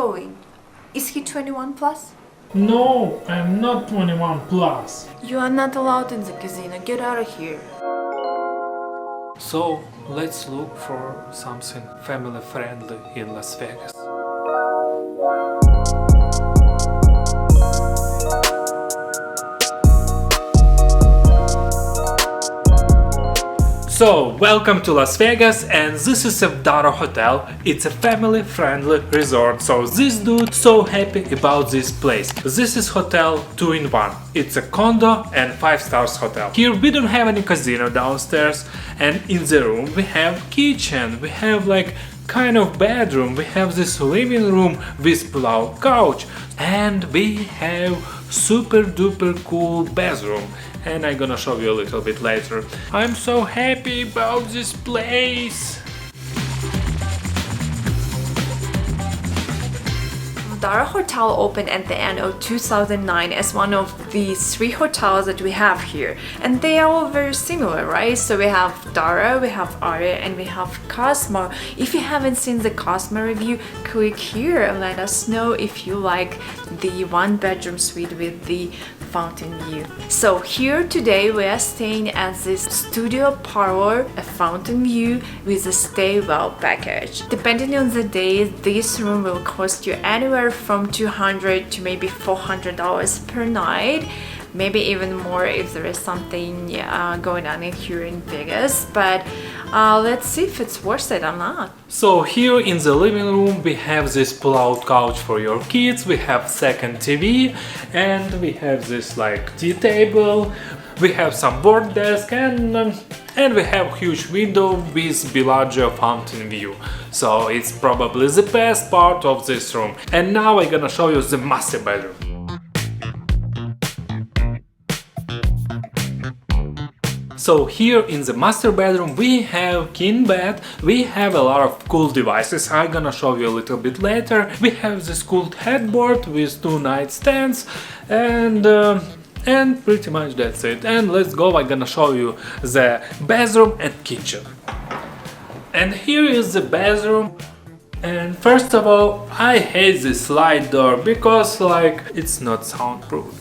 going? Is he 21 plus? No, I'm not 21 plus. You are not allowed in the casino. Get out of here. So let's look for something family friendly in Las Vegas. So, welcome to Las Vegas, and this is a Vdara Hotel. It's a family-friendly resort, so this dude so happy about this place. This is hotel 2-in-1. It's a condo and 5-star hotel. Here we don't have any casino downstairs, and in the room we have kitchen, we have like kind of bedroom, we have this living room with pull-out couch, and we have super duper cool bathroom. And I'm gonna show you a little bit later. I'm so happy about this place! Vdara Hotel opened at the end of 2009 as one of the 3 hotels that we have here, and they are all very similar, right? So we have Vdara, we have Aria, and we have Cosmo. If you haven't seen the Cosmo review, click here and let us know if you like the 1-bedroom suite with the fountain view. So here today we are staying at this studio parlor, a fountain view with a stay well package. Depending on the day, this room will cost you anywhere from $200 to maybe $400 per night, maybe even more if there is something going on here in Vegas, but let's see if it's worth it or not. So here in the living room we have this pull-out couch for your kids, we have second TV, and we have this like tea table, we have some board desk, and we have huge window with Bellagio fountain view. So it's probably the best part of this room. And now I'm gonna show you the master bedroom. So here in the master bedroom we have king bed, we have a lot of cool devices, I'm gonna show you a little bit later. We have this cool headboard with 2 nightstands, and pretty much that's it. And let's go, I'm gonna show you the bathroom and kitchen. And here is the bathroom. And first of all, I hate this slide door because like it's not soundproof.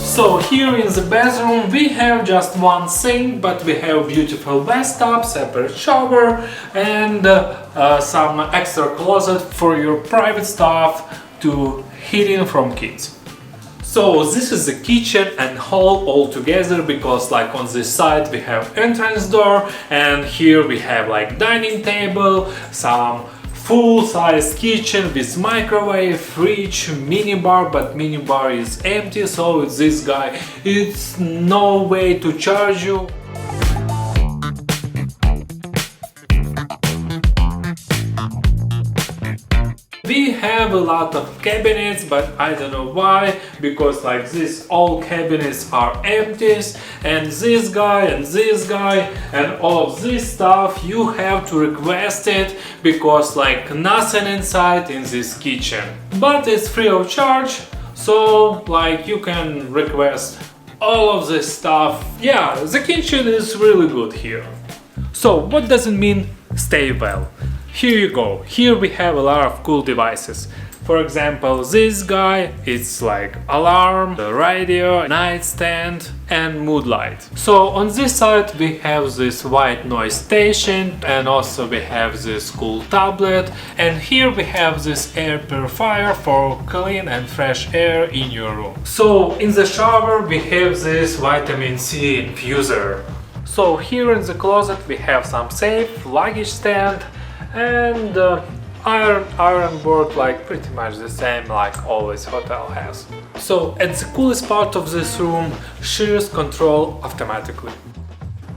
So here in the bathroom we have just one sink, but we have beautiful bathtub, separate shower, and some extra closet for your private stuff to hidden from kids. So this is the kitchen and hall all together, because like on this side we have entrance door, and here we have like dining table, some full-size kitchen with microwave, fridge, minibar, but minibar is empty, so it's this guy, it's no way to charge you. We have a lot of cabinets, but I don't know why, because like this all cabinets are empty, and this guy and all of this stuff you have to request it, because like nothing inside in this kitchen, but it's free of charge, so like you can request all of this stuff. Yeah, the kitchen is really good here. So what does it mean stay well? Here you go, here we have a lot of cool devices. For example, this guy, it's like alarm, the radio, nightstand, and mood light. So on this side we have this white noise station, and also we have this cool tablet, and here we have this air purifier for clean and fresh air in your room. So in the shower we have this vitamin C infuser. So here in the closet we have some safe, luggage stand, and iron board, like pretty much the same like always hotel has. So at the coolest part of this room, shears control automatically.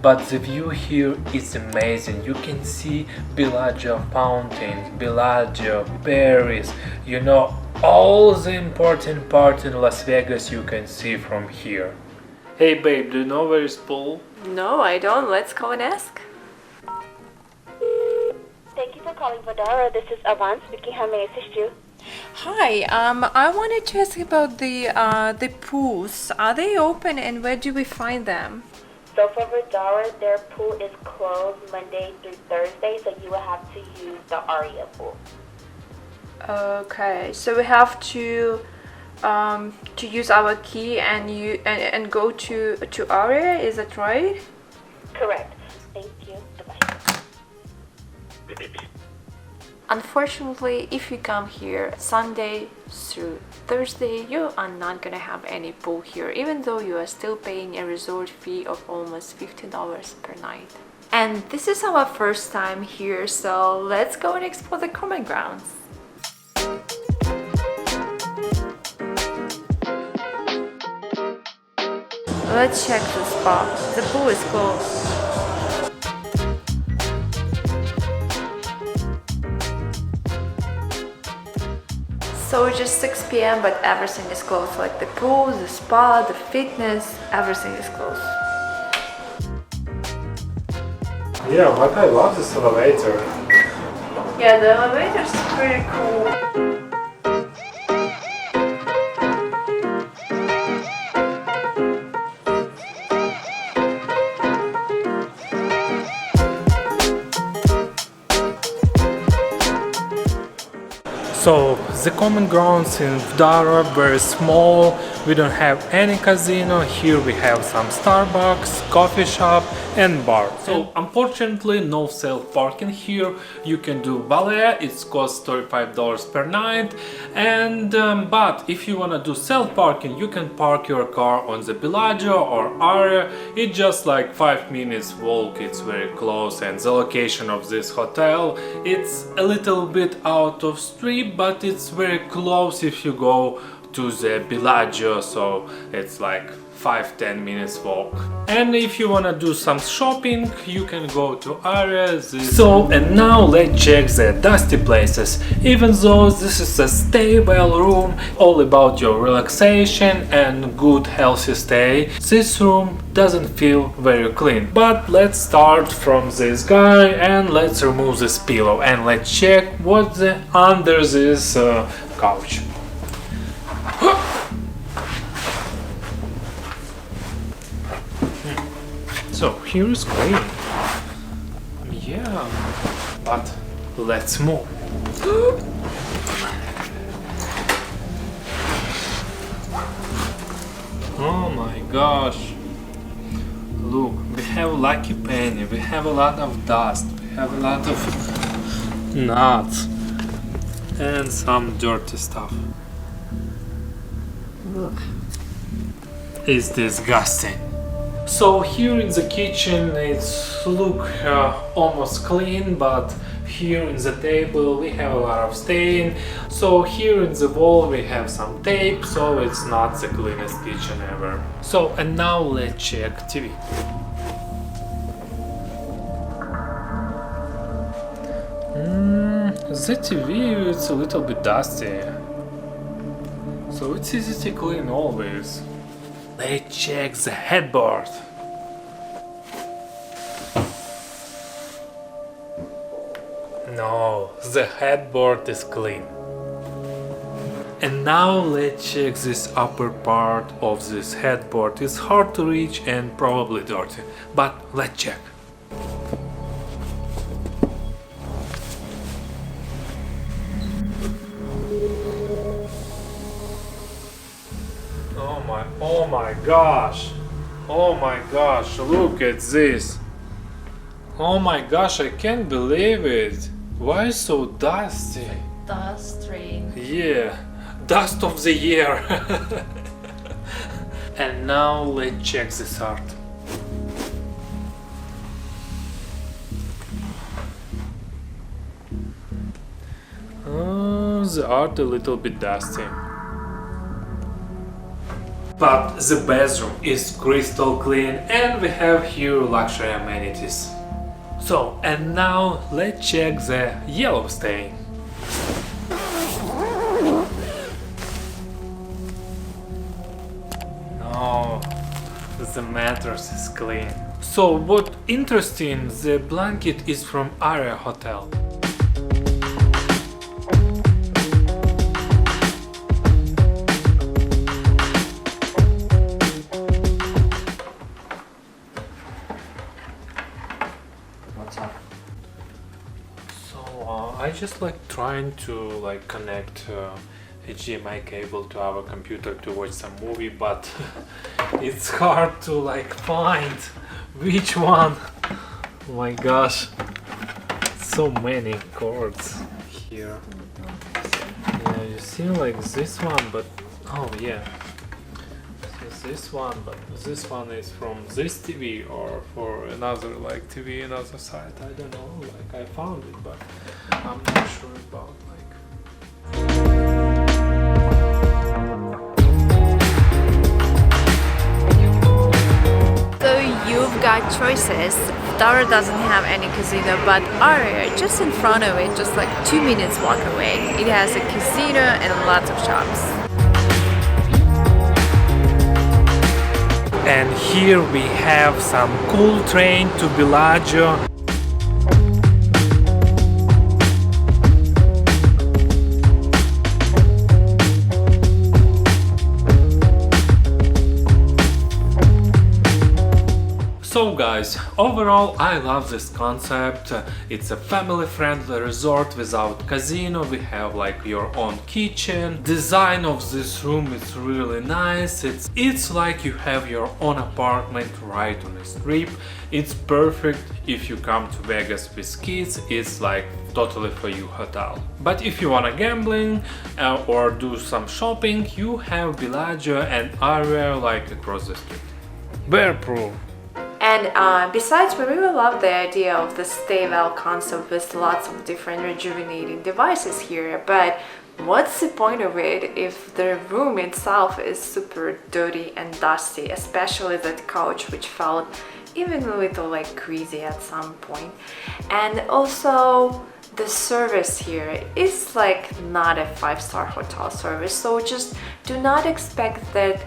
But the view here is amazing. You can see Bellagio fountains, Bellagio, Paris, you know, all the important part in Las Vegas you can see from here. Hey babe, do you know where is pool? No, I don't. Let's go and ask. Thank you for calling Vdara. This is Avan speaking. How may I assist you? Hi, I wanted to ask about the pools. Are they open, and where do we find them? So for Vdara, their pool is closed Monday through Thursday, so you will have to use the Aria pool. Okay, so we have to use our key and go to area. Is that right? Correct. Thank you. Goodbye. Unfortunately, if you come here Sunday through Thursday, you are not gonna have any pool here, even though you are still paying a resort fee of almost $50 per night. And this is our first time here, so let's go and explore the common grounds. Let's check the spa. The pool is closed. So it's just 6 p.m. but everything is closed, like the pool, the spa, the fitness, everything is closed. Yeah, but I love this elevator. Yeah, the elevator is pretty cool. So the common grounds in Vdara very small. We don't have any casino. Here we have some Starbucks, coffee shop and bar. So unfortunately no self parking here. You can do valet, it costs $35 per night. And but if you wanna do self parking, you can park your car on the Bellagio or area. It's just like 5 minutes walk, it's very close. And the location of this hotel, it's a little bit out of street, but it's very close if you go to the Bellagio, so it's like 5-10 minutes walk. And if you wanna do some shopping, you can go to areas. So and now let's check the dusty places. Even though this is a stay well room, all about your relaxation and good healthy stay, this room doesn't feel very clean. But let's start from this guy and let's remove this pillow and let's check what's under this couch. So here is clean. Yeah, but let's move. Oh my gosh. Look, we have lucky penny, we have a lot of dust, we have a lot of nuts and some dirty stuff. Look. It's disgusting. So here in the kitchen it's look almost clean, but here in the table we have a lot of stain. So here in the wall we have some tape, so it's not the cleanest kitchen ever. So and now let's check TV. The TV is a little bit dusty, so it's easy to clean always. Let's check the headboard. No, the headboard is clean. And now let's check this upper part of this headboard. It's hard to reach and probably dirty, but let's check. Oh my gosh, oh my gosh, look at this. Oh my gosh, I can't believe it. Why so dusty? Dust rain. Yeah, dust of the year. And now let's check this art. Oh, the art a little bit dusty. But the bathroom is crystal clean and we have here luxury amenities. So, and now let's check the yellow stain. No, the mattress is clean. So, what interesting, the blanket is from Vdara Hotel. just like trying to like connect HDMI cable to our computer to watch some movie, but it's hard to like find which one. Oh my gosh, so many cords here. Yeah, you see like this one, but oh yeah, this one, but this one is from this TV or for another like TV another site. I don't know, like I found it, but I'm not sure about like. So you've got choices. Vdara doesn't have any casino, but Aria, just in front of it, just like 2 minutes walk away, it has a casino and lots of shops. And here we have some cool train to Bellagio. So guys, overall I love this concept. It's a family-friendly resort without casino. We have like your own kitchen. Design of this room is really nice. It's like you have your own apartment right on the strip. It's perfect if you come to Vegas with kids. It's like totally for you hotel. But if you wanna gambling or do some shopping, you have Bellagio and Aria like across the street. Bear proof. And besides, we really love the idea of the stay well concept with lots of different rejuvenating devices here, but what's the point of it if the room itself is super dirty and dusty, especially that couch, which felt even a little like greasy at some point. And also the service here is like not a 5-star hotel service, so just do not expect that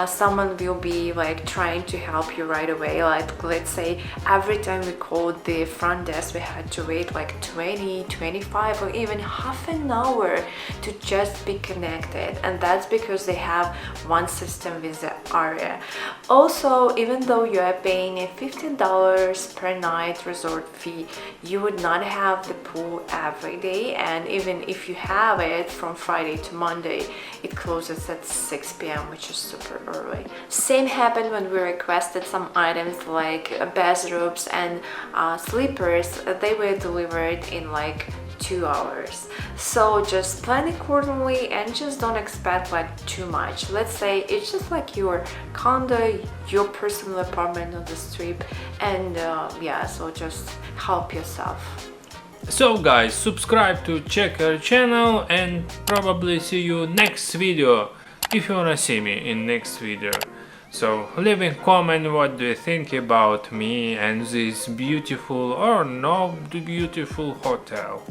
someone will be like trying to help you right away. Like let's say every time we called the front desk we had to wait like 20-25 or even half an hour to just be connected, and that's because they have one system with the Aria. Also, even though you are paying a $15 per night resort fee, you would not have the pool every day, and even if you have it from Friday to Monday, it closes at 6 p.m. which is super early. Same happened when we requested some items like bathrobes and slippers. They were delivered in like 2 hours. So just plan accordingly and just don't expect like too much. Let's say it's just like your condo, your personal apartment on the strip, and yeah, so just help yourself. So guys, subscribe to check our channel and probably see you next video if you wanna see me in next video. So leave a comment what do you think about me and this beautiful or not beautiful hotel.